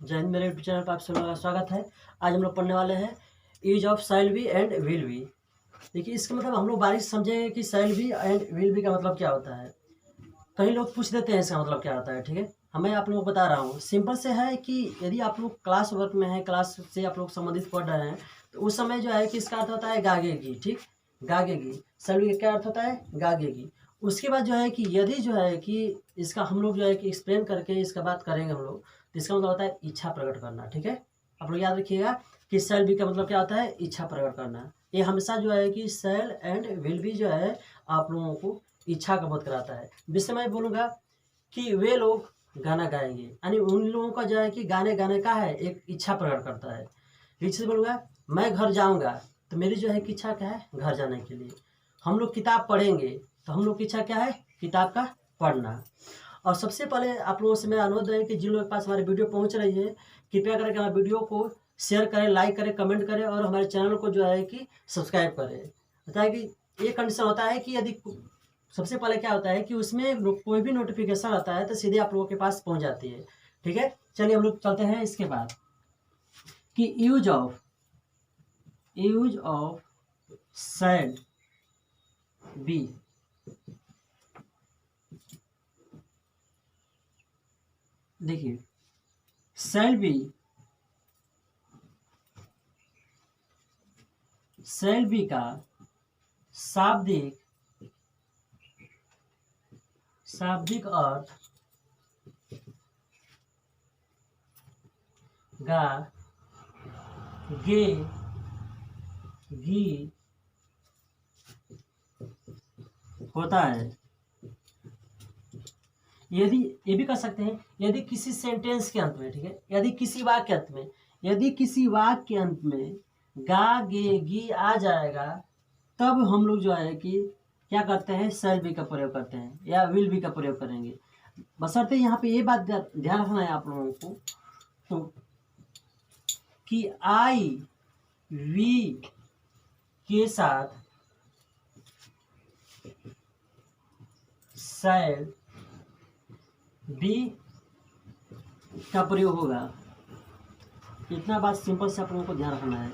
जय हिंद। मेरे YouTube channel पर आप सभी का स्वागत है। आज हम लोग पढ़ने वाले हैं use of shall be and will be. देखिए, इसका मतलब हम लोग बारीक से समझेंगे कि shall be and will be का मतलब क्या होता है। कई लोग पूछ देते हैं इसका मतलब क्या होता है। ठीक है, हमें आप लोगों को बता रहा हूँ। सिंपल से है कि यदि आप लोग क्लास वर्क में हैं, क्लास से आप लोग संबंधित पढ़ रहे हैं, तो उस समय जो है कि इसका अर्थ होता है गागेगी। ठीक, गागेगी। शैल बी का क्या अर्थ होता है? गागेगी। उसके बाद जो है कि यदि जो है कि इसका हम लोग जो है कि एक्सप्लेन करके इसका बात करेंगे हम लोग, तो इसका मतलब होता है इच्छा प्रकट करना। ठीक है, आप लोग याद रखिएगा कि शैल बी का मतलब क्या होता है? इच्छा प्रकट करना। ये हमेशा जो है कि शैल एंड विल बी जो है आप लोगों को इच्छा का बोध कराता है। जिससे मैं बोलूँगा कि वे लोग गाना गाएंगे, यानी उन लोगों का जो है कि गाने गाने का है एक इच्छा प्रकट करता है। जैसे बोलूँगा मैं घर जाऊँगा, तो मेरी जो है कि इच्छा क्या है? घर जाने के लिए। हम लोग किताब पढ़ेंगे, तो हम लोग की इच्छा क्या है? किताब का पढ़ना। और सबसे पहले आप लोगों से मेरा अनुरोध है कि जिन लोगों के पास हमारी वीडियो पहुंच रही है, कृपया करके हमारे वीडियो को शेयर करें, लाइक करें, कमेंट करें और हमारे चैनल को जो है कि सब्सक्राइब करें। होता है कि ये कंडीशन होता है कि यदि सबसे पहले क्या होता है कि उसमें कोई भी नोटिफिकेशन आता है तो सीधे आप लोगों के पास पहुंच जाती है। ठीक है, चलिए हम लोग चलते हैं इसके बाद कि यूज ऑफ शैल बी। देखिए, शैल बी का शाब्दिक अर्थ गा गे गी होता है। यदि ये भी कर सकते हैं, यदि किसी सेंटेंस के अंत में, ठीक है, यदि किसी वाक्य अंत में गा गे गी आ जाएगा, तब हम लोग जो है कि क्या करते हैं? शैल बी का प्रयोग करते हैं या विल बी का प्रयोग करेंगे। बशर्ते यहाँ पे ये बात ध्यान रखना है आप लोगों को, तो कि आई वी के साथ शैल बी का प्रयोग होगा। इतना बात सिंपल से आप लोगों को ध्यान रखना है।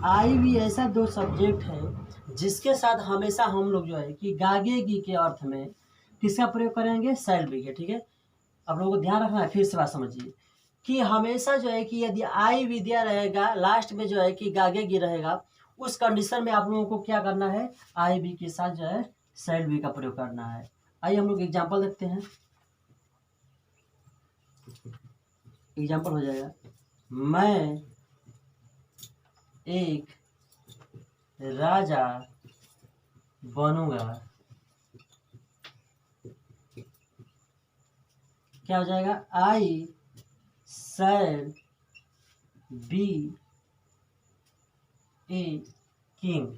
आई वी ऐसा दो सब्जेक्ट है जिसके साथ हमेशा हम लोग जो है कि गागेगी के अर्थ में किसका प्रयोग करेंगे? शैल बी के। ठीक है, आप लोगों को ध्यान रखना है। फिर से बात समझिए कि हमेशा जो है कि यदि आई विद्या रहेगा, लास्ट में जो है कि गागेगी रहेगा, उस कंडीशन में आप लोगों को क्या करना है? आई बी के साथ जो है शैल बी का प्रयोग करना है। आइए हम लोग एग्जाम्पल देखते हैं। एग्जाम्पल हो जाएगा, मैं एक राजा बनूंगा। क्या हो जाएगा? आई शैल बी ए किंग।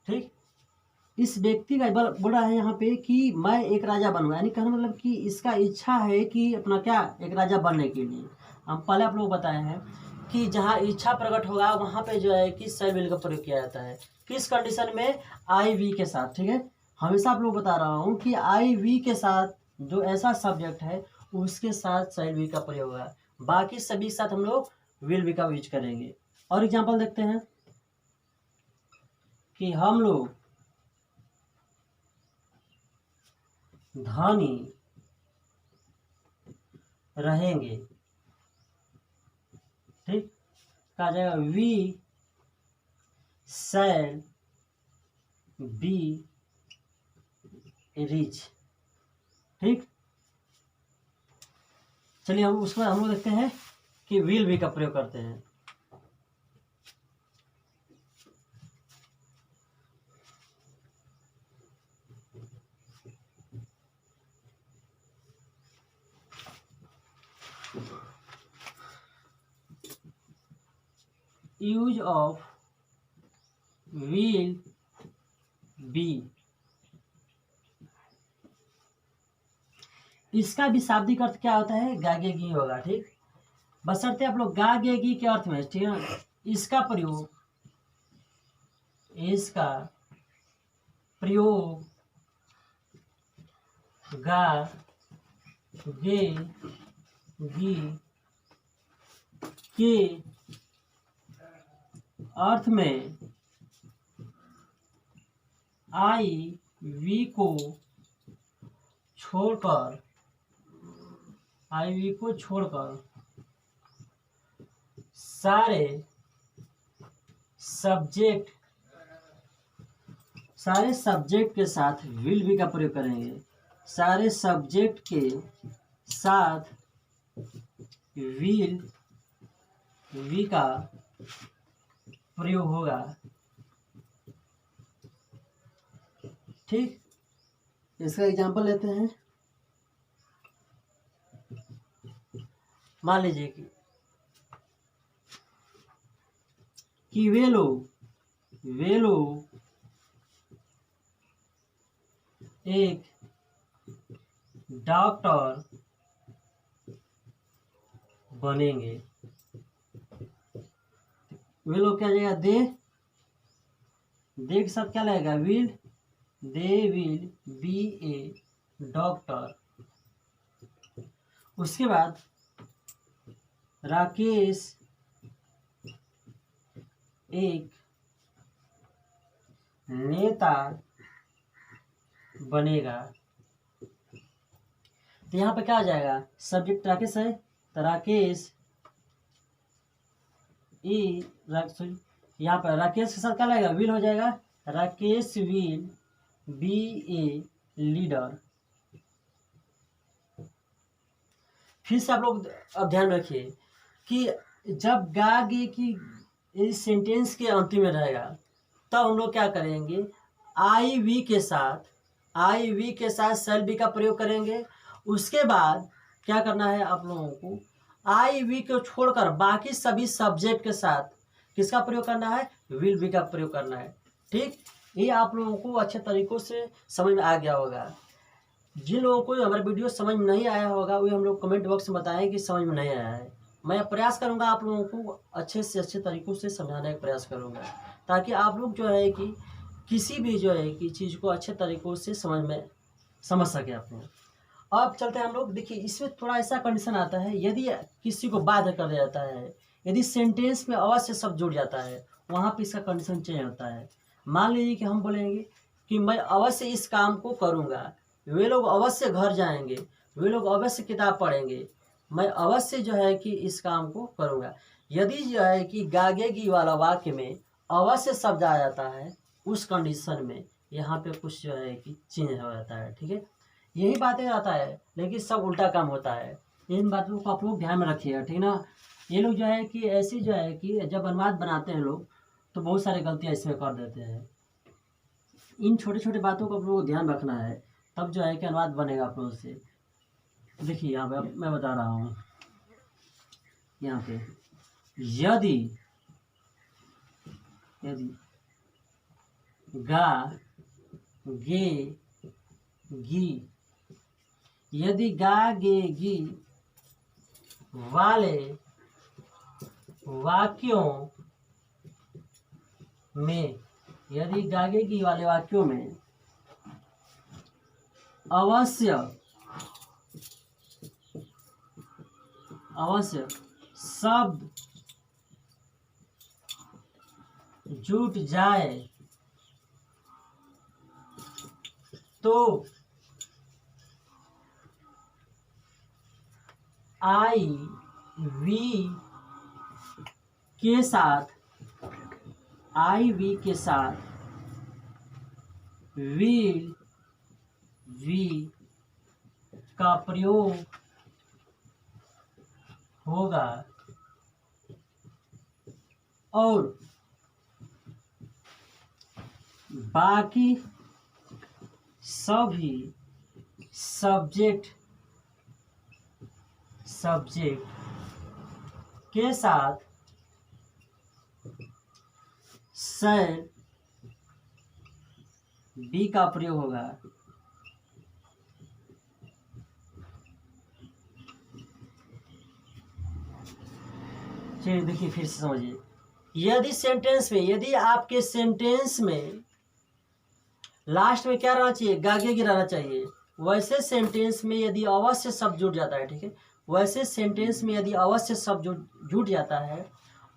ठीक, इस व्यक्ति का बोल रहा है यहाँ पे कि मैं एक राजा बनूंगा, यानी कहने मतलब कि इसका इच्छा है कि अपना क्या, एक राजा बनने के लिए। हम पहले आप लोग बताए हैं कि जहाँ इच्छा प्रकट होगा वहाँ पे जो है कि शैल विल का प्रयोग किया जाता है। किस कंडीशन में? आई वी के साथ। ठीक है, हमेशा आप लोग बता रहा हूँ कि आई वी के साथ जो ऐसा सब्जेक्ट है उसके साथ शैल बी का प्रयोग होगा। बाकी सभी के साथ हम लोग विल बी का यूज करेंगे। और एग्जाम्पल देखते हैं कि हम लोग धनी रहेंगे। ठीक, कहा जाएगा वी शैल बी रिच। ठीक, चलिए हम उसमें हम लोग देखते हैं कि विल बी का प्रयोग करते हैं। यूज ऑफ विल बी, इसका भी शाब्दिक अर्थ क्या होता है? गागेगी होगा। ठीक, बशर्ते आप लोग गागेगी के अर्थ में, ठीक है, इसका प्रयोग गा गे गी के अर्थ में आई वी को छोड़कर सारे सब्जेक्ट के साथ विल बी का प्रयोग करेंगे। सारे सब्जेक्ट के साथ विल बी का प्रयोग होगा। ठीक, इसका एग्जांपल लेते हैं। मान लीजिए कि वे लोग एक डॉक्टर बनेंगे। वे लोग क्या जाएगा, दे के साथ क्या लगेगा, they will be A doctor. उसके बाद राकेश एक नेता बनेगा। तो यहाँ पे क्या आ जाएगा, सब्जेक्ट राकेश है तो राकेश यहाँ पर राकेश के साथ क्या लगेगा, विल हो जाएगा। Rakesh will be a leader. फिर से आप लोग अब ध्यान रखिए कि जब गा गे की इस सेंटेंस के अंतिम में रहेगा तब हम लोग क्या करेंगे, आई वी के साथ शैल बी का प्रयोग करेंगे। उसके बाद क्या करना है आप लोगों को, आई वी को छोड़कर बाकी सभी सब्जेक्ट के साथ किसका प्रयोग करना है, विल बी का प्रयोग करना है। ठीक, ये आप लोगों को अच्छे तरीकों से समझ में आ गया होगा। जिन लोगों को हमारा वीडियो समझ में नहीं आया होगा वे हम लोग कमेंट बॉक्स में बताएं कि समझ में नहीं आया है। मैं प्रयास करूंगा आप लोगों को अच्छे से अच्छे तरीकों से समझाने का प्रयास करूंगा, ताकि आप लोग जो है कि किसी भी जो है कि चीज़ को अच्छे तरीक़ों से समझ सके आप लोग। अब चलते हैं हम लोग, देखिए इसमें थोड़ा ऐसा कंडीशन आता है, यदि किसी को बाध्य कर दिया जाता है, यदि सेंटेंस में अवश्य शब्द जुड़ जाता है, वहाँ पे इसका कंडीशन चेंज होता है। मान लीजिए कि हम बोलेंगे कि मैं अवश्य इस काम को करूँगा, वे लोग अवश्य घर जाएंगे, वे लोग अवश्य किताब पढ़ेंगे, मैं अवश्य जो है कि इस काम को करूँगा। यदि जो है कि गागेगी वाला वाक्य में अवश्य शब्द आ जाता है, उस कंडीशन में यहाँ पे कुछ जो है कि चेंज हो जाता है। ठीक है, यही बातें आता है, लेकिन सब उल्टा काम होता है। इन बातों को आप लोग ध्यान में रखिएगा, ठीक ना। ये लोग जो है कि ऐसी जो है कि जब अनुवाद बनाते हैं लोग तो बहुत सारी गलतियाँ इसमें कर देते हैं। इन छोटे छोटे बातों को आप लोगों को ध्यान रखना है, तब जो है कि अनुवाद बनेगा आप लोगों से। देखिए यहाँ पे मैं बता रहा हूँ, यहाँ पे यदि गा गे गी, यदि गा गे गी वाले वाक्यों में, यदि गागेगी वाले वाक्यों में अवश्य शब्द जुट जाए तो आई वी के साथ विल वी का प्रयोग होगा और बाकी सभी सब्जेक्ट के साथ शैल बी का प्रयोग होगा। चलिए देखिए फिर से समझिए, यदि आपके सेंटेंस में लास्ट में क्या रहना चाहिए, गागे गिराना चाहिए, वैसे सेंटेंस में यदि अवश्य शब्द जुड़ जाता है, ठीक है, वैसे सेंटेंस में यदि अवश्य शब्द जो जुट जाता है,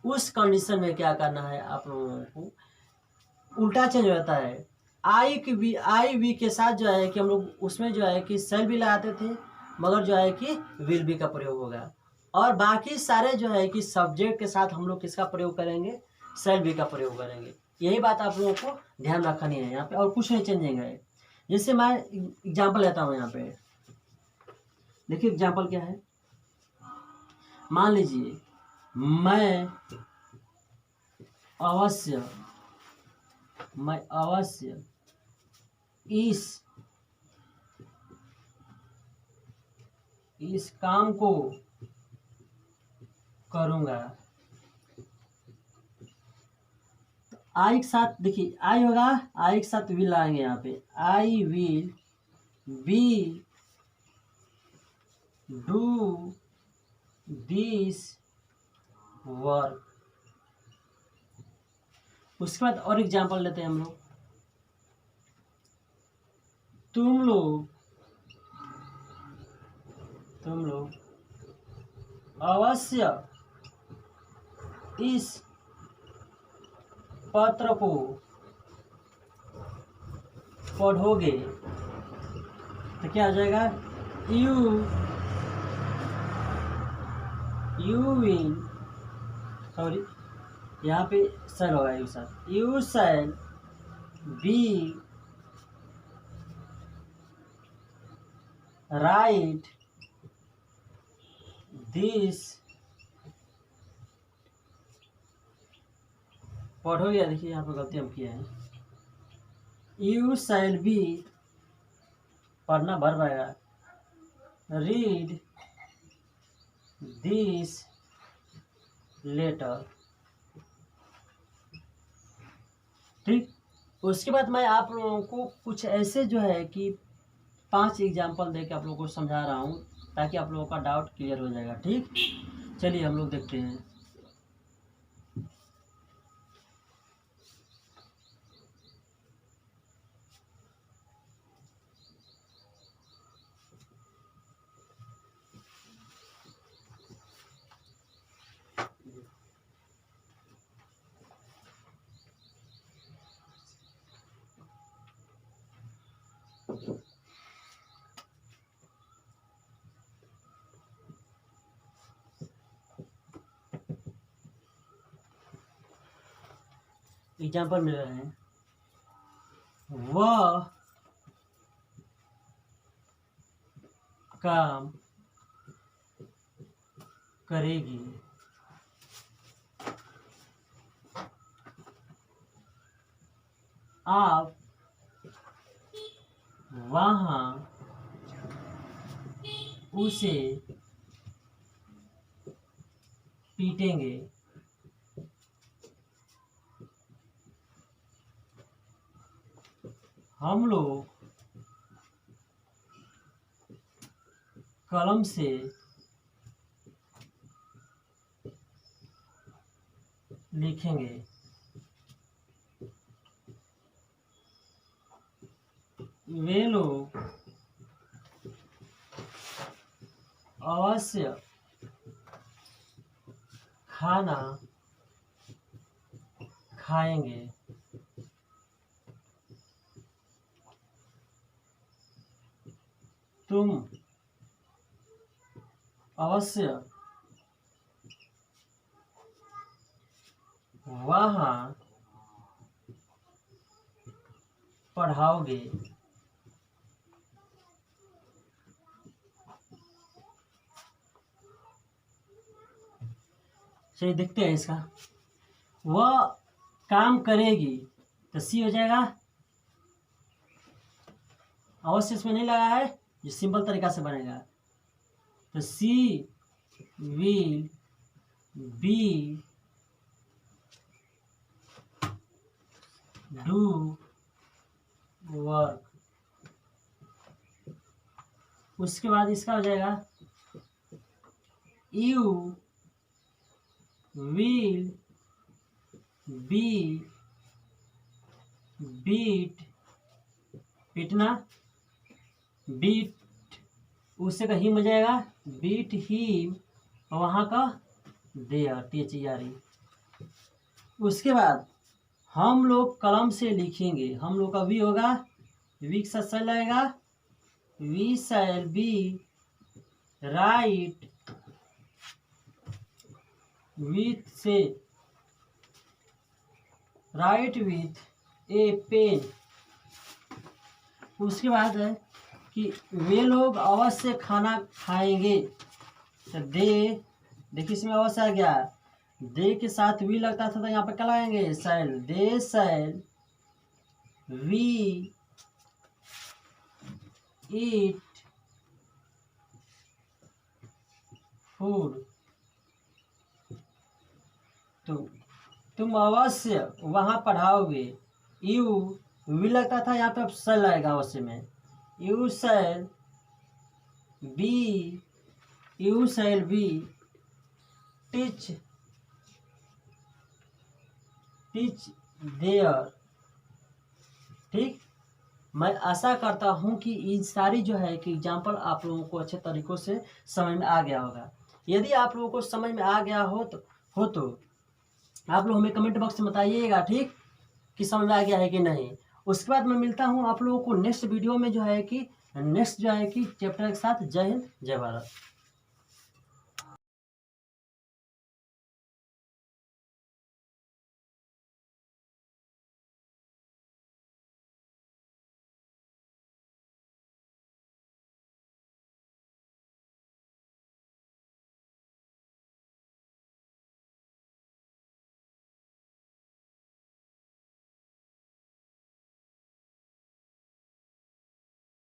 उस कंडीशन में क्या करना है आप लोगों को, उल्टा चेंज हो जाता है। आई वी के साथ जो है कि हम लोग उसमें जो है कि सेल भी लगाते थे, मगर जो है कि विल बी का प्रयोग होगा। और बाकी सारे जो है कि सब्जेक्ट के साथ हम लोग किसका प्रयोग करेंगे, सेल बी का प्रयोग करेंगे। यही बात आप लोगों को ध्यान रखनी है यहाँ पे, और कुछ नहीं चेंजिंग है। जैसे मैं एग्जाम्पल लेता हूँ यहाँ पे, देखिए एग्जाम्पल क्या है। मान लीजिए मैं अवश्य इस काम को करूँगा। आई के साथ देखिए आई होगा, आई के साथ विल आएंगे यहाँ पे, I will be do this work. उसके बाद और एग्जाम्पल लेते हैं हम लोग। तुम लोग अवश्य इस पत्र को पढ़ोगे। तो क्या हो जाएगा, यू विल, सॉरी यहाँ पे शैल होगा यू साथ, you shall be right this, पढ़ोगे। देखिए यहाँ पर गलती हम किए हैं, यू शैल बी पढ़ना भर पाएगा, रीड दिस लेटर। ठीक, उसके बाद मैं आप लोगों को कुछ ऐसे जो है कि 5 एग्जाम्पल दे के आप लोगों को समझा रहा हूँ, ताकि आप लोगों का डाउट क्लियर हो जाएगा। ठीक, चलिए हम लोग देखते हैं। एग्जाम्पल मिल रहे हैं, वह काम करेगी, आप वहाँ उसे पीटेंगे। हम लोग कलम से लिखेंगे। वे लोग अवश्य खाना खाएंगे। तुम अवश्य वहाँ पढ़ाओगे। चलिए देखते हैं इसका, वह काम करेगी तो सी हो जाएगा, अवश्य इसमें नहीं लगा है, जो सिंपल तरीका से बनेगा। तो सी विल बी डू वर्क। उसके बाद इसका हो जाएगा, यू विल बी बीट, पीटना, बीट उससे का ही हो जाएगा, बीट हिम, वहाँ का देयर, THERE। उसके बाद हम लोग कलम से लिखेंगे, हम लोग का वी होगा, वी के साथ शैल लगेगा, we shall be write with से राइट विथ ए पेन। उसके बाद है कि वे लोग अवश्य खाना खाएंगे, तो देखिए इसमें अवश्य आ गया, दे के साथ वी लगता था तो यहाँ पे क्या लगाएंगे, शैल, दे शैल वी ईट फूड। तो तुम अवश्य वहाँ पढ़ाओगे, यू वी लगता था यहाँ पे अब शैल लगेगा अवश्य में, you shall be teach there. ठीक, मैं आशा करता हूँ कि इन सारी जो है कि एग्जाम्पल आप लोगों को अच्छे तरीक़ों से समझ में आ गया होगा। यदि आप लोगों को समझ में आ गया हो तो आप लोग हमें कमेंट बॉक्स में बताइएगा, ठीक, कि समझ में आ गया है कि नहीं। उसके बाद मैं मिलता हूँ आप लोगों को नेक्स्ट वीडियो में जो है कि नेक्स्ट जो है कि चैप्टर के साथ। जय हिंद, जय भारत।